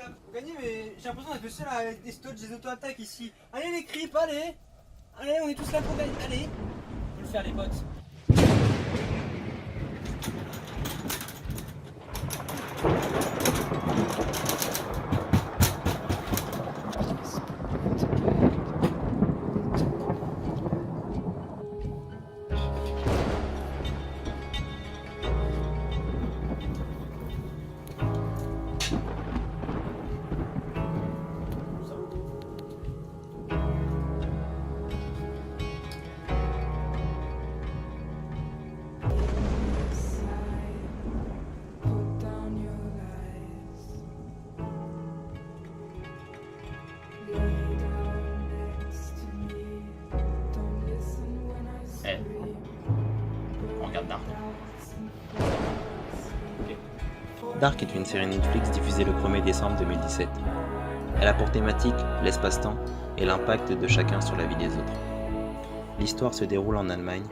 là pour gagner, mais j'ai l'impression d'être le seul à des auto-attaques ici. Allez les creeps, allez. Allez, on est tous là pour gagner, allez. Faut le faire les potes. Regarde Dark. Dark est une série Netflix diffusée le 1er décembre 2017. Elle a pour thématique l'espace-temps et l'impact de chacun sur la vie des autres. L'histoire se déroule en Allemagne.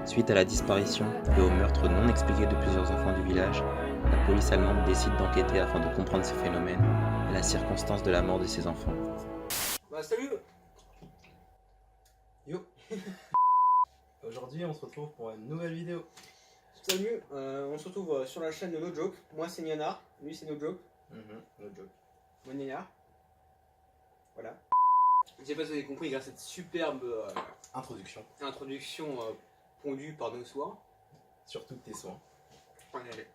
Suite à la disparition et au meurtre non expliqué de plusieurs enfants du village, la police allemande décide d'enquêter afin de comprendre ces phénomènes et la circonstance de la mort de ces enfants. Bah salut. Yo. Aujourd'hui on se retrouve pour une nouvelle vidéo. Salut, on se retrouve sur la chaîne de No Joke. Moi c'est Niana, lui c'est No Joke. No joke. Moi Niana. Voilà. Je sais pas si vous avez compris grâce à cette superbe Introduction. introduction pondue par nos soins. Sur tous tes soins. Allez.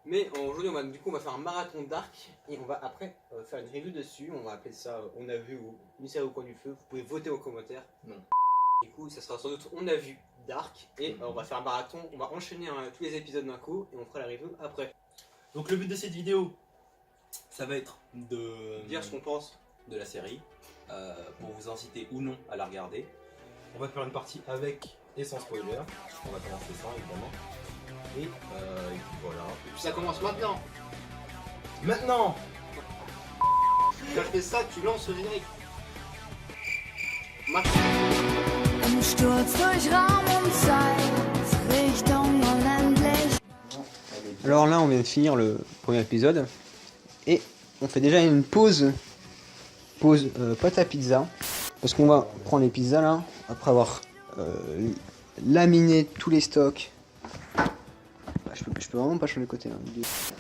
Mais aujourd'hui on va faire un marathon Dark et on va après faire une review dessus. On va appeler ça On a vu ou une série au coin du feu. Vous pouvez voter en commentaire. Non. Du coup ça sera sans doute On a vu Dark et on va faire un marathon. On va enchaîner tous les épisodes d'un coup et on fera la review après. Donc le but de cette vidéo, ça va être de Dire ce qu'on pense. de la série, pour vous inciter ou non à la regarder. On va faire une partie avec et sans spoiler. On va commencer sans évidemment. Et puis voilà. Et puis ça commence maintenant. Maintenant. Quand je fais ça, tu lances le générique. Maintenant. Im Sturz durch Raum und Zeit, Richtung unendlich. Alors là, on vient de finir le premier épisode et on fait déjà une pause pâte à pizza parce qu'on va prendre les pizzas là après avoir laminé tous les stocks. Je peux vraiment pas changer le côté. Hein.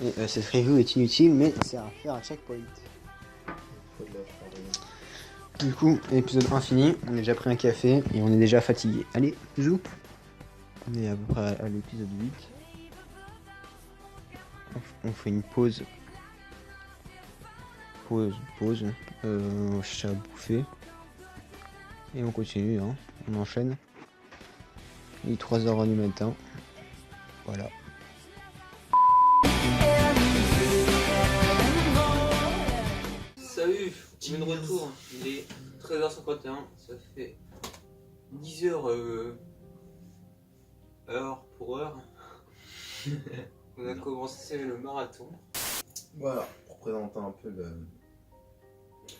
Et cette review est inutile, mais c'est à faire à checkpoint. Du coup, épisode infini, on a déjà pris un café et on est déjà fatigué. Allez, bisous. On est à peu près à l'épisode 8. On fait une pause. Pause. On cherche à bouffer. Et on continue, hein. On enchaîne. Il est 3h du matin. Voilà. Salut, je viens de retour. Il est 13h51. Ça fait 10h heure pour heure. On a commencé le marathon. Voilà, pour présenter un peu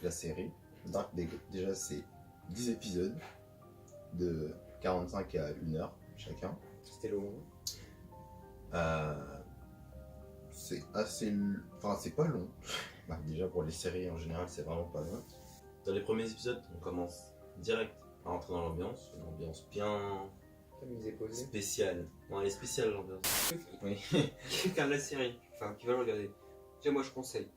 la série. Dark, déjà c'est 10 épisodes de 45 à 1 heure chacun. C'était long. C'est assez... Enfin c'est pas long. Bah, déjà pour les séries en général c'est vraiment pas long. Dans les premiers épisodes on commence direct à entrer dans l'ambiance. Une ambiance bien spéciale. Bon, elle est spéciale l'ambiance. Oui. Qui regarde la série, enfin qui va le regarder. Déjà moi je conseille.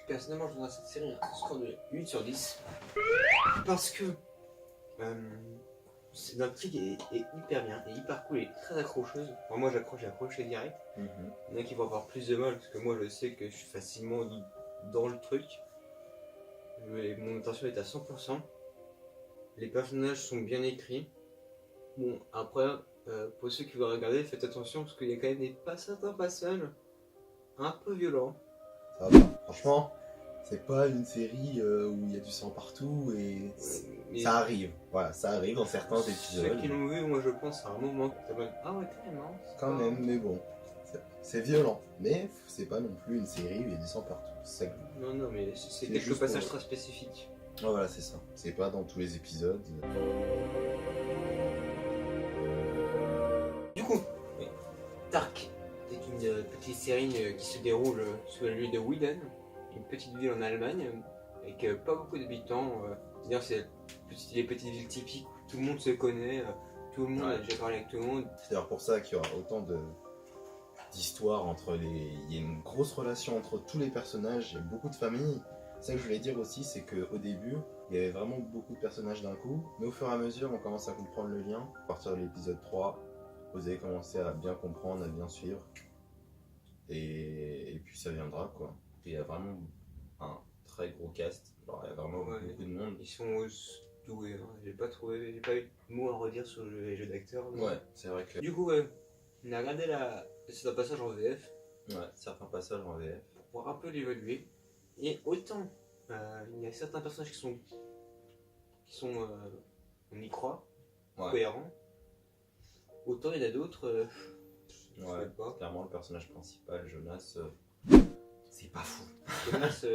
Personnellement je donne à cette série un score de 8 sur 10. Parce que l'intrigue est hyper bien, et hyper cool et très accrocheuse. Enfin, moi j'ai accroché direct. Il y en a qui vont avoir plus de mal parce que moi je sais que je suis facilement dans le truc. Mon attention est à 100%. Les personnages sont bien écrits. Bon après, pour ceux qui vont regarder, faites attention parce qu'il y a quand même certains passages un peu violents. Ça va. Franchement, c'est pas une série où il y a du sang partout et Mais ça arrive. Voilà, ça arrive dans certains épisodes. ceux qui l'ont vu, moi je pense à un moment que ah ouais quand même, hein, Quand même, mais bon, c'est violent. Mais c'est pas non plus une série où il y a du sang partout. C'est ça que... Non mais c'est C'est quelques juste passages pour- très spécifiques. Ouais, voilà, c'est ça. C'est pas dans tous les épisodes. Du coup, Dark est une petite série qui se déroule sous la nuit de Whedon, une petite ville en Allemagne avec pas beaucoup d'habitants. D'ailleurs, c'est les petites villes typiques où tout le monde se connaît, tout le monde a déjà parlé avec tout le monde. C'est d'ailleurs pour ça qu'il y aura autant d'histoires entre les. Il y a une grosse relation entre tous les personnages, il y a beaucoup de familles. Ça que je voulais dire aussi, c'est qu'au début, il y avait vraiment beaucoup de personnages d'un coup, mais au fur et à mesure, on commence à comprendre le lien. À partir de l'épisode 3, vous allez commencer à bien comprendre, à bien suivre. Et puis ça viendra, quoi. Il y a vraiment un très gros cast. Genre, il y a vraiment beaucoup de monde. Ils sont doués, hein. J'ai pas eu de mots à redire sur les jeux d'acteurs. Ouais, c'est vrai que. Du coup, on a regardé c'est un passage en VF. Ouais, certains passages en VF. Pour voir un peu l'évaluer. Et autant, il y a certains personnages qui sont on y croit, cohérents. Autant il y en a d'autres, ouais, pas. Clairement le personnage principal, Jonas, c'est pas fou. Jonas,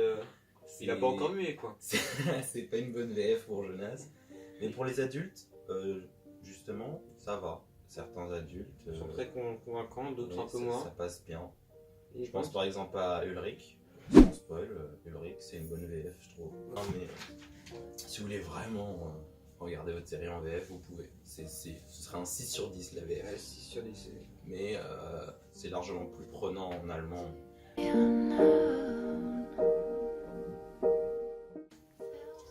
il a pas encore mué quoi. C'est pas une bonne VF pour Jonas. Mais pour les adultes, justement, ça va. Certains adultes sont très convaincants, d'autres un peu moins. Ça passe bien. Et je pense par exemple à Ulrich. Sans spoil, Ulrich c'est une bonne VF je trouve. Non, mais si vous voulez vraiment regarder votre série en VF, vous pouvez. Ce serait un 6 sur 10 la VF. Ouais, 6 sur 10. Mais c'est largement plus prenant en allemand.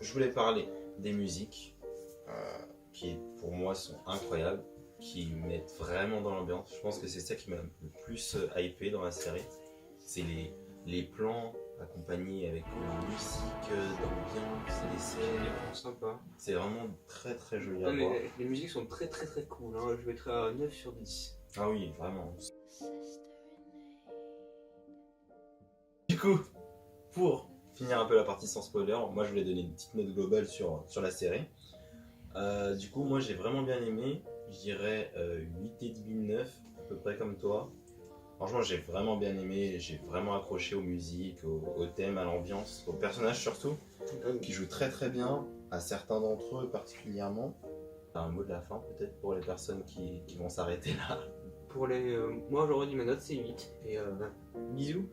Je voulais parler des musiques qui pour moi sont incroyables, qui mettent vraiment dans l'ambiance. Je pense que c'est ça qui m'a le plus hypé dans la série. C'est les plans accompagnés avec la musique d'ambiance, les scènes. Sympa. C'est vraiment très très joli à voir. Les musiques sont très très très cool, hein. Je mettrais à 9 sur 10. Ah oui, vraiment. Du coup, pour finir un peu la partie sans spoiler, moi je voulais donner une petite note globale sur la série. Du coup, moi j'ai vraiment bien aimé. Je dirais 8,5, 9, à peu près comme toi. Franchement, j'ai vraiment bien aimé, j'ai vraiment accroché aux musiques, au thème, à l'ambiance, aux personnages surtout, qui jouent très très bien, à certains d'entre eux particulièrement. Un mot de la fin peut-être pour les personnes qui vont s'arrêter là. Pour moi aujourd'hui ma note c'est 8, et bisous.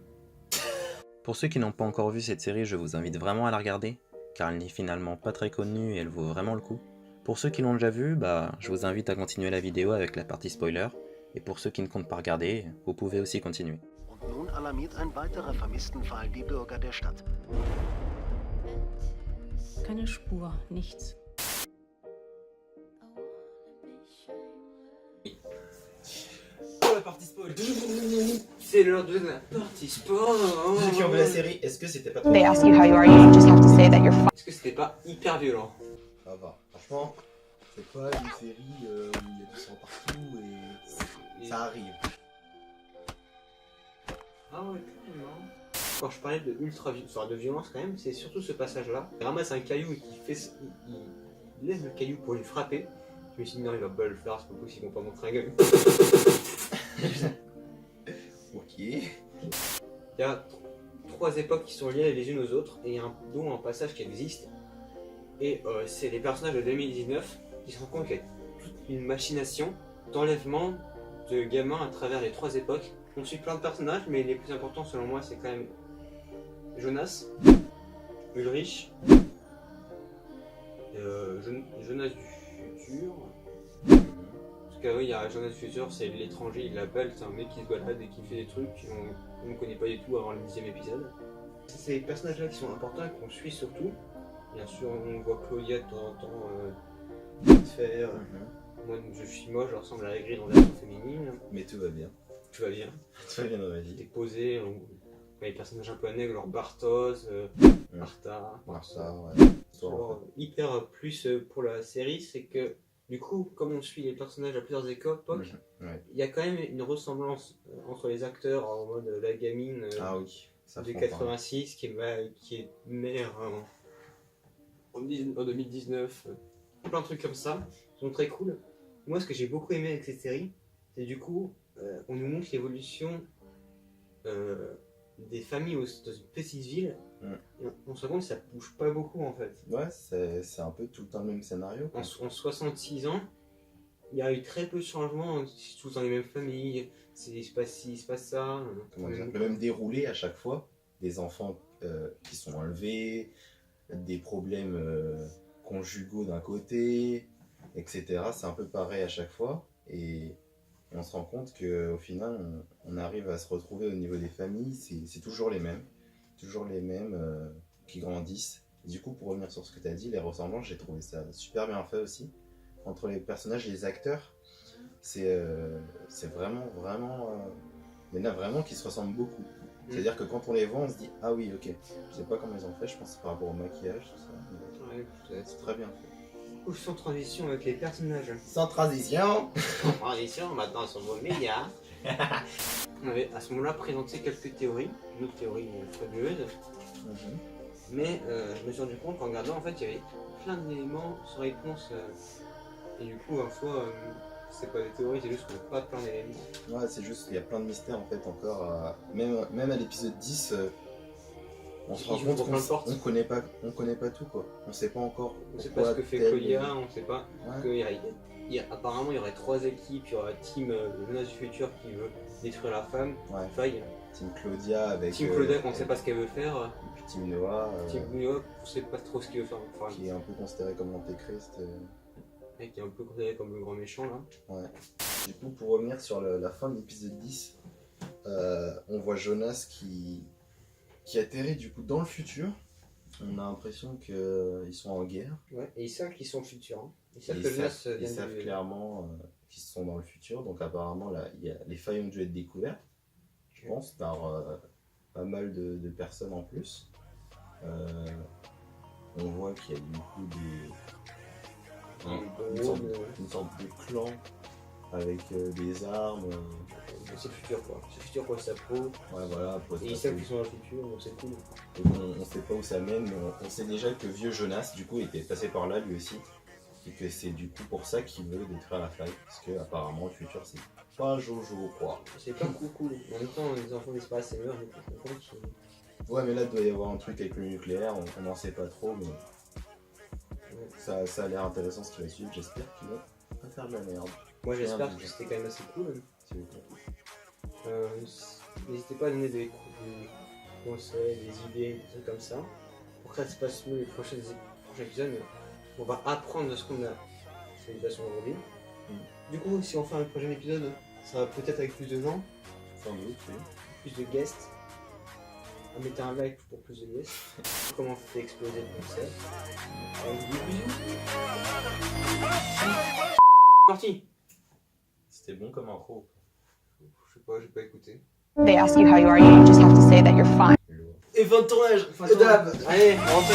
Pour ceux qui n'ont pas encore vu cette série, je vous invite vraiment à la regarder, car elle n'est finalement pas très connue et elle vaut vraiment le coup. Pour ceux qui l'ont déjà vue, je vous invite à continuer la vidéo avec la partie spoiler. Et pour ceux qui ne comptent pas regarder, vous pouvez aussi continuer. Und nun alarmiert ein weiterer Vermisstenfall die Bürger der Stadt. Keine Spur, nichts. Pour la partie spoil, c'est l'heure de la partie spoil. Ceux qui ont vu la série, est-ce que c'était pas trop... They ask you how you are, you just have to say that you're fine. Est-ce que c'était pas hyper violent? Ça va. Franchement, c'est pas une série où il y a du sang partout et ça arrive. Ah ouais, quand même. Quand je parlais de de violence quand même, c'est surtout ce passage-là. Il ramasse un caillou et il lève le caillou pour lui frapper. Je me suis dit non, il va pas le faire, c'est pas possible, ils vont pas montrer un gars. Ok. Il y a 3 époques qui sont liées les unes aux autres et il y a dont un passage qui existe. Et c'est les personnages de 2019 qui se rendent compte qu'il y a toute une machination d'enlèvement de gamins à travers les 3 époques. On suit plein de personnages, mais les plus importants selon moi c'est quand même Jonas, Ulrich, Jonas du futur. Parce que oui, il y a Jonas du futur, c'est l'étranger, il l'appelle, c'est un mec qui se balade et qui fait des trucs qu'on ne connaît pas du tout avant le 10e épisode. C'est ces personnages-là qui sont importants et qu'on suit surtout. Bien sûr, on voit Claudia de temps en temps faire. Moi, je suis moche, je ressemble à Aigri dans la version féminine. Mais tout va bien. Tout va bien. Tout va bien dans ma vie. Et posé, les personnages un peu annexes, genre Bartos, Martha. Martha, ouais. Alors, hyper plus pour la série, c'est que du coup, comme on suit les personnages à plusieurs époques, il y a quand même une ressemblance entre les acteurs en mode la gamine de 86 qui est mère en 2019, plein de trucs comme ça, qui sont très cool. Moi, ce que j'ai beaucoup aimé avec cette série, c'est du coup, on nous montre l'évolution des familles dans une petite ville. Et on se rend compte que ça bouge pas beaucoup en fait. Ouais, c'est un peu tout le temps le même scénario. En 66 ans, il y a eu très peu de changements, tous dans les mêmes familles, il se passe ci, il se passe ça. Comment dire, le même déroulé à chaque fois, des enfants qui sont enlevés, des problèmes conjugaux d'un côté, etc. C'est un peu pareil à chaque fois. Et on se rend compte qu'au final, on arrive à se retrouver au niveau des familles. C'est toujours les mêmes. Qui grandissent. Du coup, pour revenir sur ce que tu as dit, les ressemblances, j'ai trouvé ça super bien fait aussi. Entre les personnages et les acteurs, c'est vraiment... il y en a vraiment qui se ressemblent beaucoup. C'est-à-dire que quand on les voit, on se dit « Ah oui, ok, je sais pas comment ils ont fait, je pense que c'est par rapport au maquillage, tout ça. » Ouais, C'est très bien fait. Ou sans transition avec les personnages. Sans transition. Sans transition, maintenant ils sont dans le média. On avait à ce moment-là présenté quelques théories, une autre théorie fabuleuse. Mais je me suis rendu compte qu'en regardant, en fait, il y avait plein d'éléments sans réponse. Et du coup, en soi, c'est pas des théories, c'est juste qu'on n'a pas plein d'éléments. Ouais, c'est juste qu'il y a plein de mystères en fait encore. Même à l'épisode 10, on se rend compte qu'on connaît pas tout quoi. On sait pas encore. On sait pas ce que fait Claudia, on sait pas. Apparemment, il y aurait 3 équipes. Il y aura Team Jonas du futur qui veut détruire la femme. Ouais. Faille. Team Claudia avec. Team Claudia, on sait pas ce qu'elle veut faire. Et puis Team Noah. Team Noah, on sait pas trop ce qu'il veut faire. Enfin, qui est un peu considéré comme l'antéchrist. Qui est un peu considéré comme le grand méchant là. Ouais. Du coup, pour revenir sur la fin de l'épisode 10, on voit Jonas qui atterrit du coup dans le futur. On a l'impression qu'ils sont en guerre. Ouais, et ils savent qu'ils sont futurs. Hein. Ils savent et que Jonas ils savent clairement qu'ils sont dans le futur. Donc apparemment, là, les failles ont dû être découvertes, je pense, par pas mal de personnes en plus. On voit qu'il y a du coup une sorte de clan avec des armes. C'est futur quoi. C'est futur pour sa peau. Ouais, voilà. Et ils savent qu'ils sont dans le futur, donc c'est cool. Donc on sait pas où ça mène, mais on sait déjà que vieux Jonas, du coup, était passé par là lui aussi. Et que c'est du coup pour ça qu'il veut détruire la faille. Parce que apparemment le futur c'est pas Jojo quoi. C'est pas cool. En même temps, les enfants disparaissent et meurent, donc on se rend compte qu'ils... Ouais, mais là il doit y avoir un truc avec le nucléaire, on n'en sait pas trop, mais ça a l'air intéressant ce qui va suivre. J'espère qu'ils vont pas faire de la merde. Moi j'espère que c'était quand même assez cool. N'hésitez pas à donner des conseils, des idées, des trucs comme ça. Pour que ça se passe mieux les prochains épisodes. On va apprendre de ce qu'on a sur l'éducation aujourd'hui. Du coup, si on fait un prochain épisode, ça va peut-être avec plus de gens. Sans doute, oui. Plus de guests. Mettez un like pour plus de guests. Comment on fait exploser le concept. Parti. C'était bon comme intro. Je sais pas, j'ai pas écouté. They ask you how you are, you just have to say that you're fine. Et fin de tournage. Allez, on rentre.